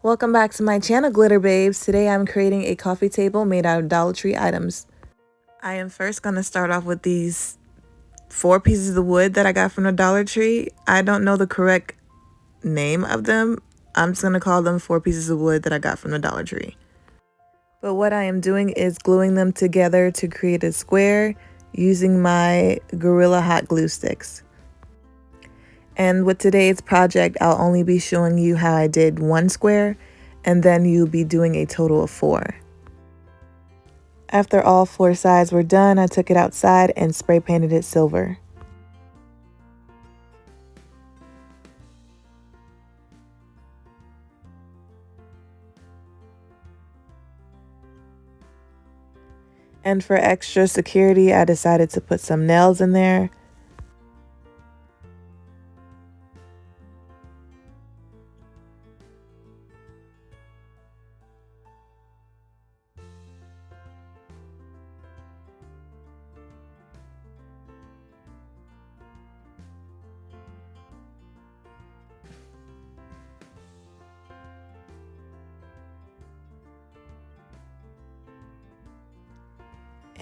Welcome back to my channel, Glitter Babes. Today I'm creating a coffee table made out of Dollar Tree items. I am first going to start off with these 4 pieces of wood that I got from the Dollar Tree. I don't know the correct name of them. I'm just going to call them 4 pieces of wood that I got from the Dollar Tree. But what I am doing is gluing them together to create a square using my Gorilla Hot Glue sticks. And with today's project, I'll only be showing you how I did 1 square, and then you'll be doing a total of 4. After all 4 sides were done, I took it outside and spray painted it silver. And for extra security, I decided to put some nails in there.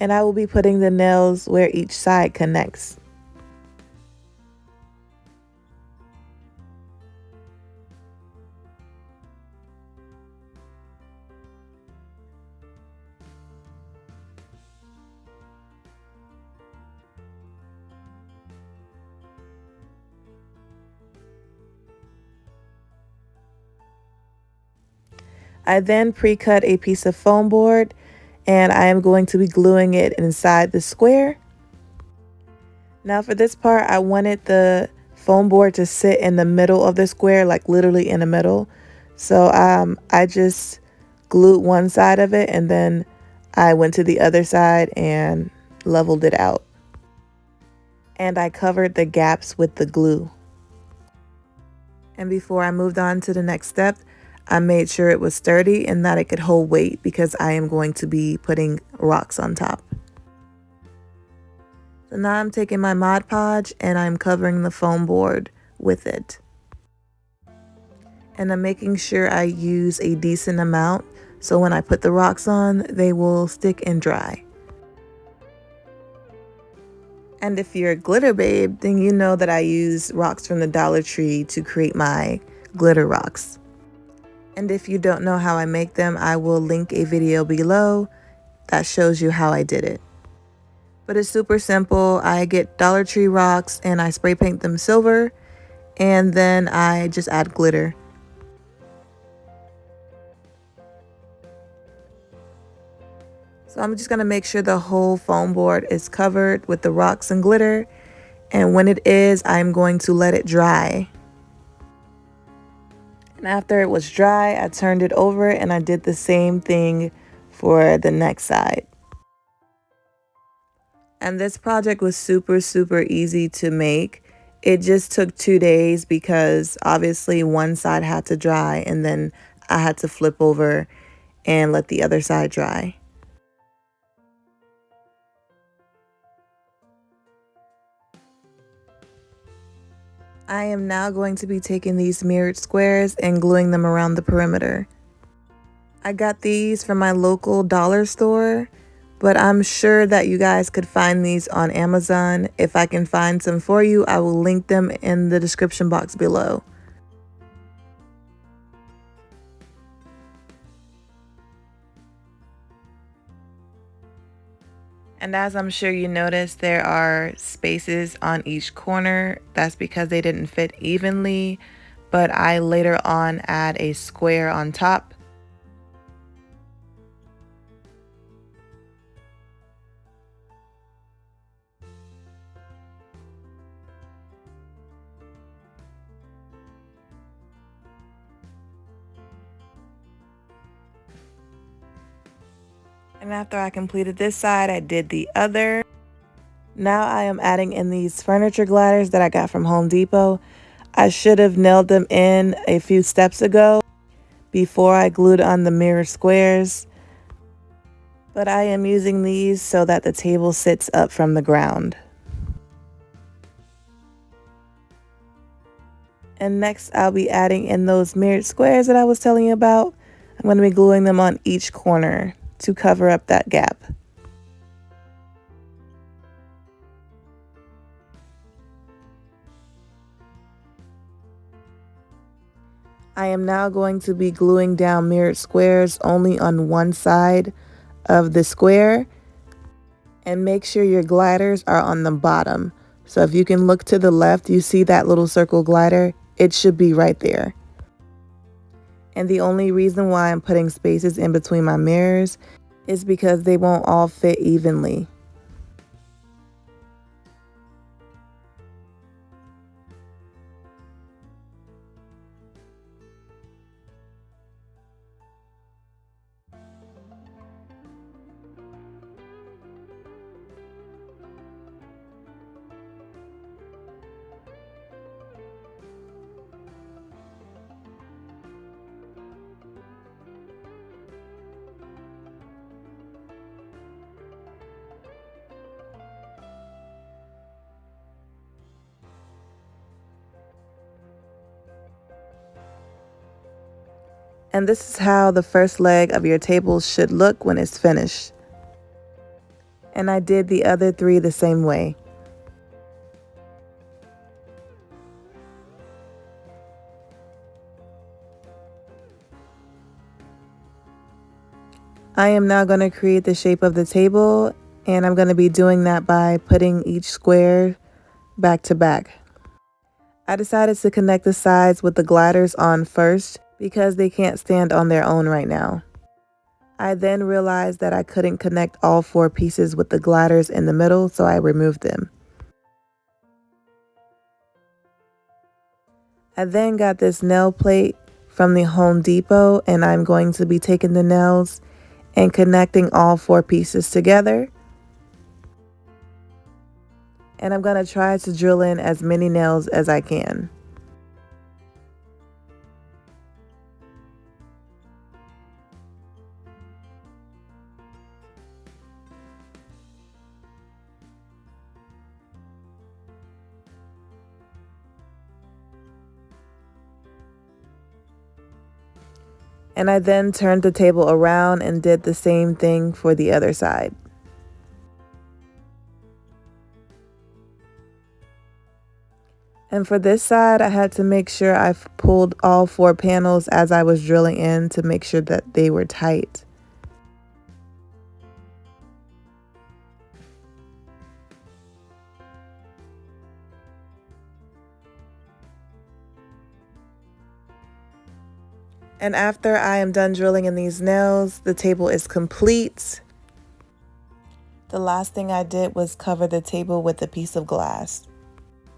And I will be putting the nails where each side connects. I then pre-cut a piece of foam board, and I am going to be gluing it inside the square. Now for this part, I wanted the foam board to sit in the middle of the square, like literally in the middle. So I just glued one side of it, and then I went to the other side and leveled it out. And I covered the gaps with the glue. And before I moved on to the next step, I made sure it was sturdy and that it could hold weight because I am going to be putting rocks on top. So now I'm taking my Mod Podge and I'm covering the foam board with it. And I'm making sure I use a decent amount so when I put the rocks on, they will stick and dry. And if you're a glitter babe, then you know that I use rocks from the Dollar Tree to create my glitter rocks. And if you don't know how I make them, I will link a video below that shows you how I did it. But it's super simple. I get Dollar Tree rocks and I spray paint them silver, and then I just add glitter. So I'm just going to make sure the whole foam board is covered with the rocks and glitter, and when it is, I'm going to let it dry. And after it was dry, I turned it over and I did the same thing for the next side. And this project was super easy to make. It just took 2 days because obviously one side had to dry and then I had to flip over and let the other side dry. I am now going to be taking these mirrored squares and gluing them around the perimeter. I got these from my local dollar store, but I'm sure that you guys could find these on Amazon. If I can find some for you, I will link them in the description box below. And as I'm sure you noticed, there are spaces on each corner. That's because they didn't fit evenly, but I later on add a square on top. And after I completed this side, I did the other. Now I am adding in these furniture gliders that I got from Home Depot. I should have nailed them in a few steps ago before I glued on the mirror squares. But I am using these so that the table sits up from the ground. And next I'll be adding in those mirrored squares that I was telling you about. I'm going to be gluing them on each corner to cover up that gap. I am now going to be gluing down mirrored squares only on one side of the square, and make sure your gliders are on the bottom. So if you can look to the left, you see that little circle glider, it should be right there. And the only reason why I'm putting spaces in between my mirrors is because they won't all fit evenly. And this is how the first leg of your table should look when it's finished. And I did the other three the same way. I am now going to create the shape of the table, and I'm going to be doing that by putting each square back to back. I decided to connect the sides with the gliders on first because they can't stand on their own right now. I then realized that I couldn't connect all 4 pieces with the gliders in the middle, so I removed them. I then got this nail plate from the Home Depot, and I'm going to be taking the nails and connecting all 4 pieces together. And I'm going to try to drill in as many nails as I can. And I then turned the table around and did the same thing for the other side. And for this side, I had to make sure I pulled all 4 panels as I was drilling in to make sure that they were tight. And after I am done drilling in these nails, the table is complete. The last thing I did was cover the table with a piece of glass.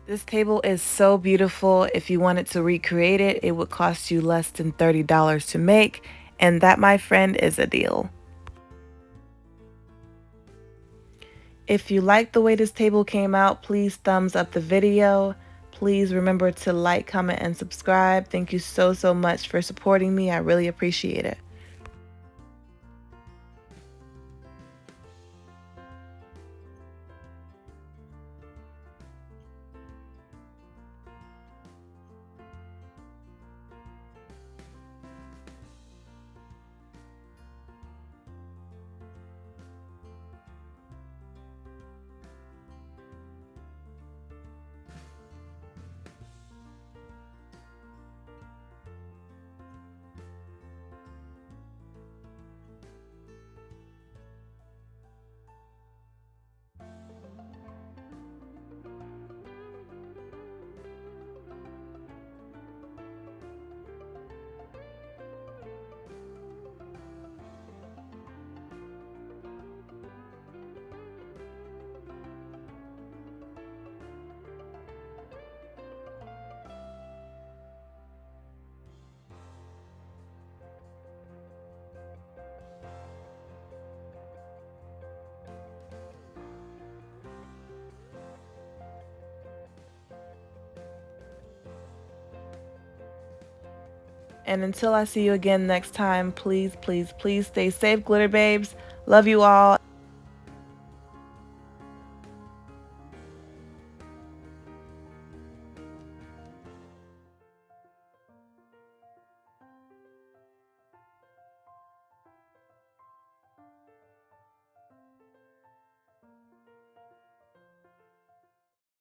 This table is so beautiful. If you wanted to recreate it, it would cost you less than $30 to make, and that, my friend, is a deal. If you like the way this table came out, please thumbs up the video. Please remember to like, comment, and subscribe. Thank you so much for supporting me. I really appreciate it. And until I see you again next time, please stay safe, glitter babes. Love you all.